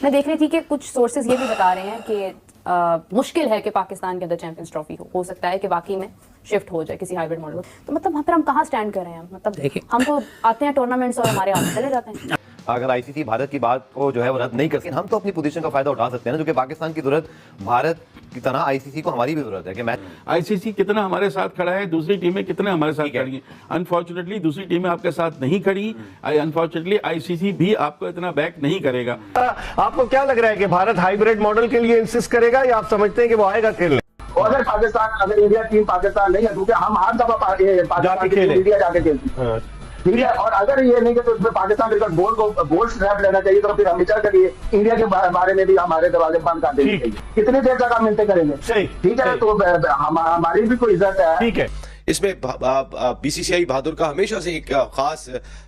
मैं देख रही थी कि कुछ सोर्सेज ये भी बता रहे हैं कि मुश्किल है कि पाकिस्तान के अंदर चैंपियंस ट्रॉफी हो सकता है कि वाकई में शिफ्ट हो जाए किसी हाइब्रिड मॉडल। तो मतलब वहाँ पर हम कहाँ स्टैंड कर रहे हैं? मतलब हम तो आते हैं टूर्नामेंट्स और हमारे हाथ चले जाते हैं। अगर आईसीसी भारत की बात को जो है वो रद्द नहीं कर सकते, हम तो अपनी पोजीशन का फायदा उठा सकते हैं ना, जो कि पाकिस्तान की जरूरत भारत की तरह आईसीसी को हमारी भी जरूरत है कि मैच आईसीसी कितना हमारे साथ खड़ा है, दूसरी टीमें कितने हमारे साथ खड़ी हैं। अनफॉर्चुनेटली दूसरी टीमें आपके साथ नहीं खड़ी, अनफॉर्चुनेटली आईसीसी भी आपको इतना बैक नहीं करेगा। आपको क्या लग रहा है कि भारत हाइब्रिड मॉडल के लिए इंसिस्ट करेगा या आप समझते हैं कि वो आएगा खेलने? और अगर इंडिया टीम पाकिस्तान नहीं है, क्योंकि हम हर दफा पाकिस्तान की इंडिया जाके खेलती है, ठीक है। और अगर ये नहीं कि तो उसमें पाकिस्तान क्रिकेट बोर्ड को गोल्ड स्टैंप लेना चाहिए, तो फिर हम विचार करिए इंडिया के बारे में भी हमारे दरवाजे बंद कर देने चाहिए। कितनी देर तक हम मिलते करेंगे? ठीक है, तो हमारी भी कोई इज्जत है। ठीक है, इसमें बीसीसीआई बहादुर का हमेशा से एक खास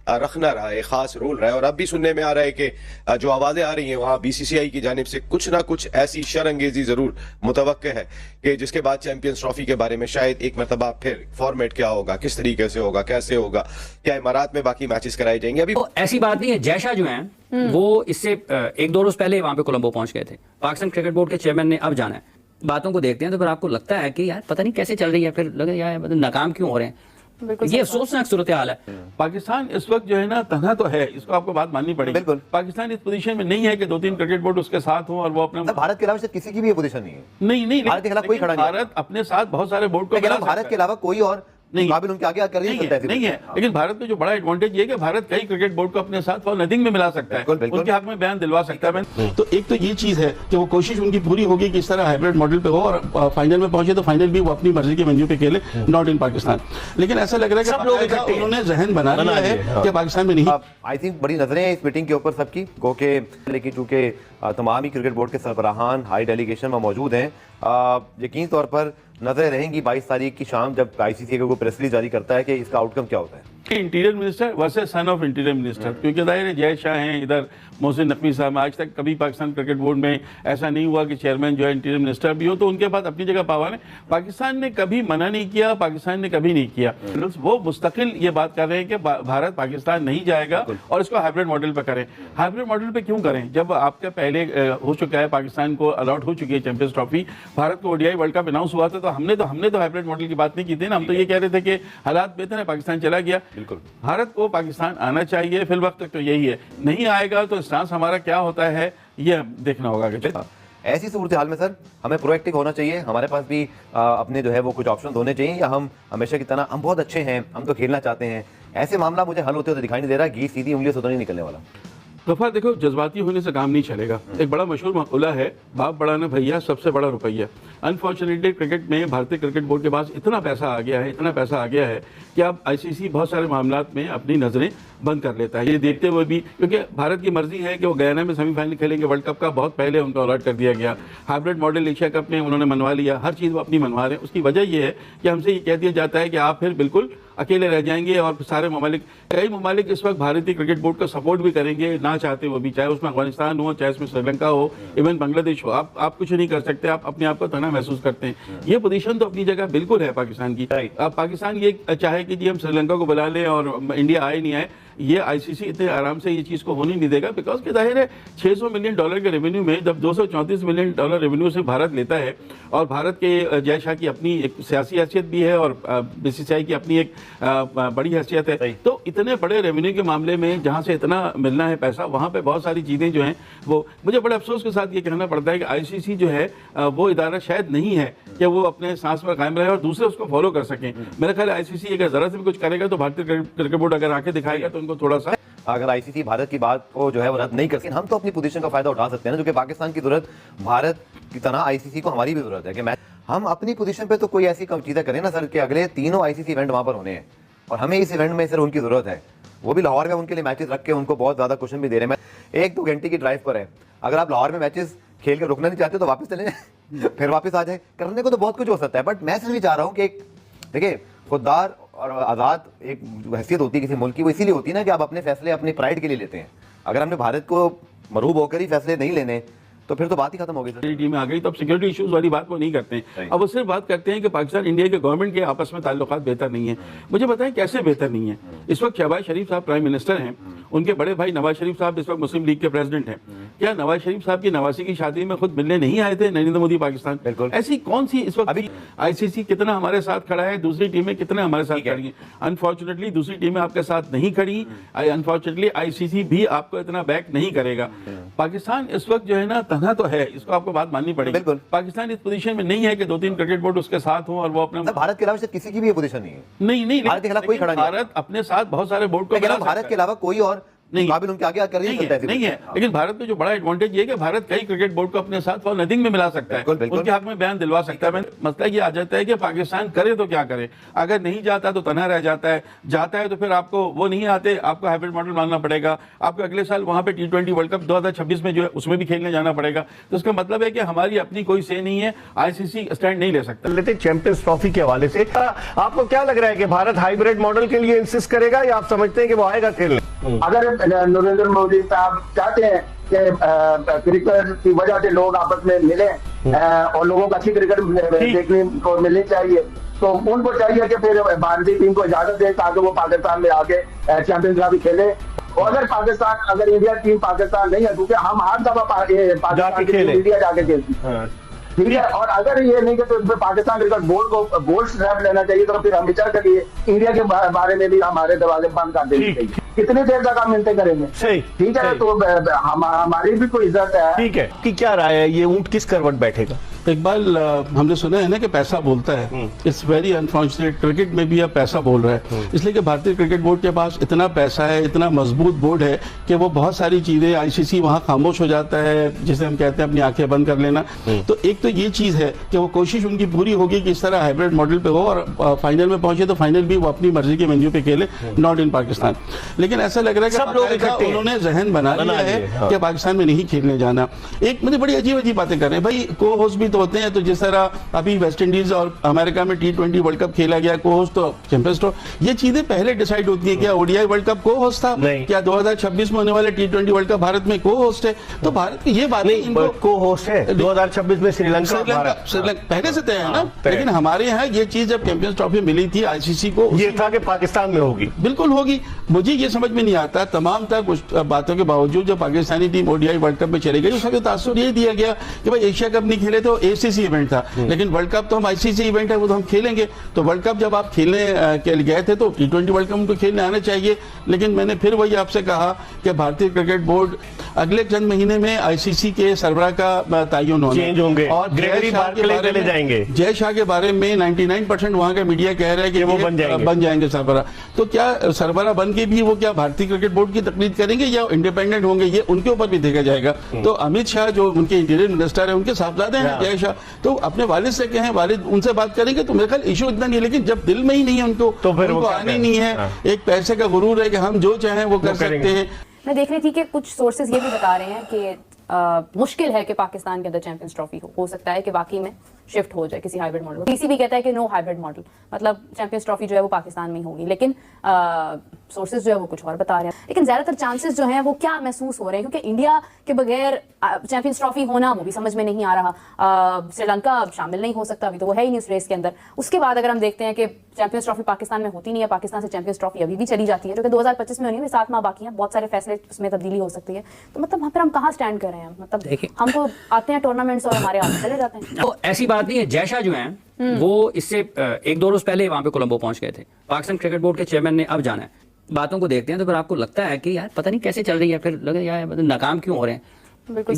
रखना रहा है, खास रोल रहा है। और अब भी सुनने में आ रहा है कि जो आवाजें आ रही हैं वहां बीसीसीआई की जानिब से कुछ ना कुछ ऐसी शरअंगेजी जरूर मुतवक्के है कि जिसके बाद चैंपियंस ट्रॉफी के बारे में शायद एक मरतबा फिर फॉर्मेट क्या होगा, किस तरीके से होगा, कैसे होगा, क्या इमारात में बाकी मैचेस कराए जाएंगे। अभी तो ऐसी बात नहीं है। जयशाह जो हैं वो इससे 1-2 रोज पहले वहां पे कोलंबो पहुंच गए थे। पाकिस्तान क्रिकेट बोर्ड के चेयरमैन ने अब जाना है। बातों को देखते हैं तो फिर आपको लगता है कि यार पता नहीं कैसे चल रही है, फिर लगे यार मतलब नाकाम क्यों हो रहे हैं। ये अफसोसनाक सूरत हाल है। पाकिस्तान इस वक्त जो है ना तन्हा तो है, इसको आपको बात माननी पड़ेगी। बिल्कुल। पाकिस्तान इस पोजीशन में नहीं है कि 2-3 क्रिकेट बोर्ड उसके साथ हो और वो अपना भारत के अलावा शायद किसी की भी ये पोजीशन नहीं है। नहीं भारत के खिलाफ कोई खड़ा नहीं है। भारत अपने साथ बहुत सारे बोर्ड को लेकिन भारत के अलावा कोई और नहीं काबिल उनके आगे कर नहीं सकता नहीं है। लेकिन भारत का जो बड़ा एडवांटेज ये है कि भारत कई क्रिकेट बोर्ड को अपने साथ फॉर नथिंग में मिला सकता है, उनके हक में बयान दिलवा सकता है। तो एक तो ये चीज है कि वो कोशिश उनकी पूरी होगी कि इस तरह हाइब्रिड मॉडल पे हो और फाइनल में पहुंचे तो फाइनल भी वो अपनी मर्जी के वेन्यू पे खेले, नॉट इन पाकिस्तान। लेकिन ऐसा लग रहा है कि उन्होंने जहन बना लिया है कि पाकिस्तान में नहीं। आई थिंक बड़ी नजरें हैं इस मीटिंग के ऊपर सबकी को के, लेकिन चूंकि तमाम ही क्रिकेट बोर्ड के सरबराहान हाई डेलीगेशन में मौजूद हैं, यकीन तौर पर नजरें रहेंगी 22 तारीख की शाम जब आईसीसी को प्रेस रिलीज जारी करता है कि इसका आउटकम क्या होता है। Interior minister versus son of interior minister, क्योंकि जाहिर है जय शाह हैं, इधर मोहसिन नकवी साहब। आज तक कभी पाकिस्तान क्रिकेट बोर्ड में ऐसा नहीं हुआ कि चेयरमैन जो है इंटीरियर मिनिस्टर भी हो, तो उनके पास अपनी जगह पावर है। पाकिस्तान ने कभी मना नहीं किया, पाकिस्तान ने कभी नहीं किया। वो मुस्तकिल ये बात कर रहे हैं कि भारत पाकिस्तान नहीं जाएगा और इसको हाइब्रिड मॉडल पर करें। हाइब्रिड मॉडल पर क्यों करें जब आपका पहले हो चुका है, पाकिस्तान को अलॉट हो चुकी है चैंपियंस ट्रॉफी। भारत को ओडीआई वर्ल्ड कप अनाउंस हुआ था तो हमने तो हाइब्रिड मॉडल की बात नहीं की थी ना। हम तो ये कह रहे थे कि हालात बेहतर है, पाकिस्तान चला गया। बिल्कुल, भारत को पाकिस्तान आना चाहिए, फिल वक्त तक तो यही है। नहीं आएगा तो स्टांस हमारा क्या होता है ये देखना होगा। ऐसी सूरत हाल में सर हमें प्रोएक्टिव होना चाहिए, हमारे पास भी अपने जो है वो कुछ ऑप्शन होने चाहिए, या हम हमेशा की तरह हम बहुत अच्छे हैं, हम तो खेलना चाहते हैं, ऐसे मामला मुझे हल होते हुए दिखाई नहीं दे रहा। घी सीधी उंगली से तो नहीं निकलने वाला। गफार देखो, जज्बाती होने से काम नहीं चलेगा। एक बड़ा मशहूर मकूला है, बाप बड़ा ना भैया सबसे बड़ा रुपया। अनफॉर्चुनेटली क्रिकेट में भारतीय क्रिकेट बोर्ड के पास इतना पैसा आ गया है कि अब आईसीसी बहुत सारे मामलात में अपनी नज़रें बंद कर लेता है। ये देखते हुए भी, क्योंकि भारत की मर्जी है कि वो गयाना में सेमीफाइनल खेलेंगे वर्ल्ड कप का, बहुत पहले उनको अलॉट कर दिया गया। हाइब्रिड मॉडल एशिया कप में उन्होंने मनवा लिया, हर चीज़ वो अपनी मनवा रहे हैं। उसकी वजह ये है कि हमसे ये कह दिया जाता है कि आप फिर बिल्कुल अकेले रह जाएंगे और सारे कई ममालिक इस वक्त भारतीय क्रिकेट बोर्ड का सपोर्ट भी करेंगे ना चाहते वो भी, चाहे उसमें अफगानिस्तान हो, चाहे उसमें श्रीलंका हो, इवन बांग्लादेश हो। आप कुछ नहीं कर सकते, आप अपने आप को तनाव महसूस करते हैं। ये पोजीशन तो अपनी जगह बिल्कुल है पाकिस्तान की। अब पाकिस्तान ये चाहे कि जी हम श्रीलंका को बुला लें और इंडिया आए नहीं आए, ये आईसीसी इतने आराम से ये चीज़ को होने नहीं देगा। बिकॉज के जाहिर है $600 मिलियन के रेवेन्यू में जब $234 मिलियन रेवेन्यू से भारत लेता है, और भारत के जय शाह की अपनी एक सियासी हैसियत भी है और बीसीसीआई की अपनी एक बड़ी हैसियत है, तो इतने बड़े रेवेन्यू के मामले में जहाँ से इतना मिलना है पैसा, वहाँ पे बहुत सारी चीज़ें जो हैं वो मुझे बड़े अफसोस के साथ ये कहना पड़ता है कि आईसीसी जो है वो इदारा शायद नहीं है कि वो अपने सांस पर कायम रहे और दूसरे उसको फॉलो कर सकें। मेरा ख्याल है आईसीसी अगर ज़रा से भी कुछ करेगा तो भारतीय क्रिकेट बोर्ड अगर आके दिखाएगा तो उनको थोड़ा सा, अगर आईसीसी भारत की बात को जो है वो रद्द नहीं कर सकते, हम तो अपनी पोजीशन का फायदा उठा सकते हैं ना, जो कि पाकिस्तान की जरूरत भारत की तरह आईसीसी को हमारी भी जरूरत है कि मैच हम अपनी पोजीशन पे तो कोई ऐसी चीजें करें ना सर कि अगले 3 आईसीसी इवेंट वहां पर होने हैं और हमें इस इवेंट में सर उनकी जरूरत है। वो भी लाहौर में उनके लिए मैचेस रख के उनको बहुत ज्यादा क्वेश्चन भी दे रहे हैं। 1-2 घंटे की ड्राइव पर है, अगर आप लाहौर में मैचेस खेल के रुकना नहीं चाहते तो वापस चले जाए फिर वापस आ जाए। करने को तो बहुत कुछ हो सकता है, बट मैं सिर्फ भी चाह रहा हूँ कि देखिए खुददार और आज़ाद एक हैसियत होती है किसी मुल्क की, वो इसीलिए होती है ना कि आप अपने फैसले अपने प्राइड के लिए लेते हैं। अगर हमने भारत को मरूब होकर ही फैसले नहीं लेने, तो फिर तो बात ही खत्म हो गई सर। टीम में आ गई तो अब सिक्योरिटी इश्यूज वाली बात वो नहीं करते हैं। अब वो सिर्फ बात करते हैं कि पाकिस्तान इंडिया के गवर्नमेंट के आपस में ताल्लुकात बेहतर नहीं है। मुझे बताएं कैसे बेहतर नहीं है? इस वक्त शहबाज शरीफ साहब प्राइम मिनिस्टर हैं, उनके बड़े भाई नवाज शरीफ साहब इस वक्त मुस्लिम लीग के प्रेसिडेंट हैं। क्या नवाज शरीफ साहब की नवासी की शादी में खुद मिलने नहीं आए थे नरेंद्र मोदी पाकिस्तान? बिल्कुल। ऐसी कौन सी इस वक्त अभी आईसीसी कितना हमारे साथ खड़ा है, दूसरी टीमें कितने हमारे साथ खड़ी हैं? अनफॉर्चुनेटली दूसरी टीमें आपके साथ नहीं खड़ी, अनफॉर्चुनेटली आईसीसी भी आपको इतना बैक नहीं करेगा। पाकिस्तान इस वक्त जो है ना तन्हा तो है, इसको आपको बात माननी पड़ेगी। बिल्कुल। पाकिस्तान इस पोजीशन में नहीं है कि 2-3 क्रिकेट बोर्ड उसके साथ हो और वो अपना भारत के अलावा शायद किसी की भी ये पोजीशन नहीं है। नहीं भारत के खिलाफ कोई खड़ा नहीं है। भारत अपने साथ बहुत सारे बोर्ड को लेकिन बना अब भारत सकता के है। अलावा कोई और नहीं। काबिल उनके आगे कर नहीं सकता नहीं है, लेकिन भारत का जो बड़ा एडवांटेज ये है कि भारत कई क्रिकेट बोर्ड को अपने साथ फॉर नथिंग में मिला सकता है, बिल्कुल, बिल्कुल। उनके हक में बयान दिलवा सकता है। मसला ये आ जाता है कि पाकिस्तान करे तो क्या करे, अगर नहीं जाता तो तनहा रह जाता है, जाता है तो फिर आपको वो नहीं आते, आपको हाइब्रिड मॉडल मानना पड़ेगा, आपको अगले साल वहां पे T20 वर्ल्ड कप 2026 में जो है उसमें भी खेलने जाना पड़ेगा। तो इसका मतलब है कि हमारी अपनी कोई से नहीं है, आईसीसी स्टैंड नहीं ले सकता। लेते चैंपियंस ट्रॉफी के हवाले से आपको क्या लग रहा है कि भारत हाइब्रिड मॉडल के लिए इंसिस्ट करेगा या आप समझते हैं कि वो आएगा खेलने? अगर नरेंद्र मोदी साहब चाहते हैं कि क्रिकेट की वजह से लोग आपस में मिले और लोगों को अच्छी क्रिकेट देखने को मिलनी चाहिए, तो उनको चाहिए कि फिर भारतीय टीम को इजाजत दे ताकि वो पाकिस्तान में आके चैंपियंस ट्रॉफी खेले। और अगर इंडिया टीम पाकिस्तान नहीं है, क्योंकि हम हर दफा पाकिस्तान की इंडिया जाके खेलती है, ठीक है। और अगर ये नहीं कि तो पाकिस्तान क्रिकेट बोर्ड को गोल्ड स्टैम्प लेना चाहिए, तो फिर हम विचार करिए इंडिया के बारे में भी हमारे दरवाजे बंद कर देने चाहिए। कितनी देर तक हम मिलते करेंगे? सही, ठीक है। तो हमारी भी कोई इज्जत है। ठीक है कि क्या राय है, ये ऊंट किस करवट बैठेगा? इकबाल, हमने सुना है ना कि पैसा बोलता है। इट्स वेरी अनफॉर्चुनेट, क्रिकेट में भी अब पैसा बोल रहा है, इसलिए कि भारतीय क्रिकेट बोर्ड के पास इतना पैसा है, इतना मजबूत बोर्ड है कि वो बहुत सारी चीजें, आईसीसी वहां खामोश हो जाता है, जिसे हम कहते हैं अपनी आंखें बंद कर लेना। तो एक तो ये चीज है कि वो कोशिश उनकी पूरी होगी कि इस तरह हाइब्रिड मॉडल पे हो और फाइनल में पहुंचे तो फाइनल भी वो अपनी मर्जी के वेन्यू पे खेले, नॉट इन पाकिस्तान। लेकिन ऐसा लग रहा है सब लोग कि उन्होंने जहन बना लिया है कि पाकिस्तान में नहीं खेलने जाना। एक मुझे बड़ी अजीब अजीब बातें कर रहे हैं भाई, को होस्ट भी तो होते हैं। तो जिस तरह अभी वेस्ट इंडीज और अमेरिका में T20 वर्ल्ड कप खेला गया, को होस्ट तो चैंपियंस ट्रॉफी, ये चीजें पहले डिसाइड होती है। क्या ओडीआई वर्ल्ड कप को होस्ट था? क्या 2026 में होने वाले T20 वर्ल्ड कप भारत में को होस्ट है? तो भारत की ये बात नहीं, को होस्ट है 2026 में श्रीलंका पहले से तय है ना। लेकिन हमारे यहाँ ये चीज जब चैंपियंस ट्रॉफी मिली थी आईसीसी को, ये था कि पाकिस्तान में होगी, बिल्कुल होगी। मुझे ये समझ में नहीं आता, तमाम तक बातों के बावजूद जब Pakistani team ODI world cup में चली गई, उसका तासुर ये दिया गया कि भाई एशिया कप नहीं खेले तो एसीसी इवेंट था, लेकिन वर्ल्ड कप तो हम आईसीसी इवेंट है, वो तो हम खेलेंगे। तो वर्ल्ड कप जब आप खेलने के लिए गए थे तो T20 वर्ल्ड कप उनको खेलने आना चाहिए। लेकिन मैंने फिर वही आपसे कहा कि भारतीय क्रिकेट बोर्ड अगले चंद महीने में आईसीसी के सरबराह का तयन चेंज होंगे और ग्रेगरी बार्कले चले जाएंगे। जय शाह के बारे में 99% वहां का मीडिया कह रहा है कि वो बन जाएंगे सरबराह। तो क्या सरबराह बन के भी वो क्या भारतीय क्रिकेट बोर्ड की तकलीद करेंगे या इंडिपेंडेंट होंगे, ये उनके ऊपर भी देखा जाएगा। तो अमित शाह जो उनके इंटीरियर मिनिस्टर है, उनके साहबजादे हैं जय शाह, तो अपने वालिद से कहें, वालिद उनसे बात करेंगे तो मेरे ख्याल इशू इतना नहीं है। लेकिन जब दिल में ही नहीं है उनको, तो फिर उनको आने नहीं है, एक पैसे का गुरूर है कि हम जो चाहें वो कर सकते हैं। मैं देख रही थी कि कुछ सोर्सेज ये भी बता रहे हैं कि मुश्किल है कि पाकिस्तान के अंदर चैंपियंस ट्रॉफी हो सकता है कि वाकई में शिफ्ट हो जाए किसी हाइब्रिड मॉडल। पीसीबी कहता है कि नो हाइब्रिड मॉडल, मतलब चैंपियंस ट्रॉफी जो है वो पाकिस्तान में ही होगी, लेकिन सोर्सेज जो है वो कुछ और बता रहे हैं। लेकिन ज्यादातर चांसेस जो हैं वो क्या महसूस हो रहे हैं, क्योंकि इंडिया के बगैर चैंपियंस ट्रॉफी होना वो भी समझ में नहीं आ रहा। श्रीलंका शामिल नहीं हो सकता, अभी तो वो है ही नहीं उस रेस के अंदर। उसके बाद अगर हम देखते हैं कि चैंपियंस ट्रॉफी पाकिस्तान में होती नहीं है, पाकिस्तान से चैंपियंस ट्रॉफी अभी भी चली जाती है, जो कि 2025 में होनी है, 7 माह बाकी हैं, बहुत सारे फैसले उसमें तब्दीली हो सकती है। तो मतलब फिर हम कहाँ स्टैंड कर रहे हैं? मतलब हम तो आते हैं टूर्नामेंट्स और हमारे हाथ चले जाते हैं। तो ऐसी बात नहीं है, जय शाह जो हैं वो इससे 1-2 रोज पहले वहां पे कोलंबो पहुंच गए थे। पाकिस्तान क्रिकेट बोर्ड के चेयरमैन ने अब जाना है। बातों को देखते हैं तो फिर आपको लगता है कि यार पता नहीं कैसे चल रही है, फिर लगे यार नाकाम क्यों हो रहे हैं। बिल्कुल ये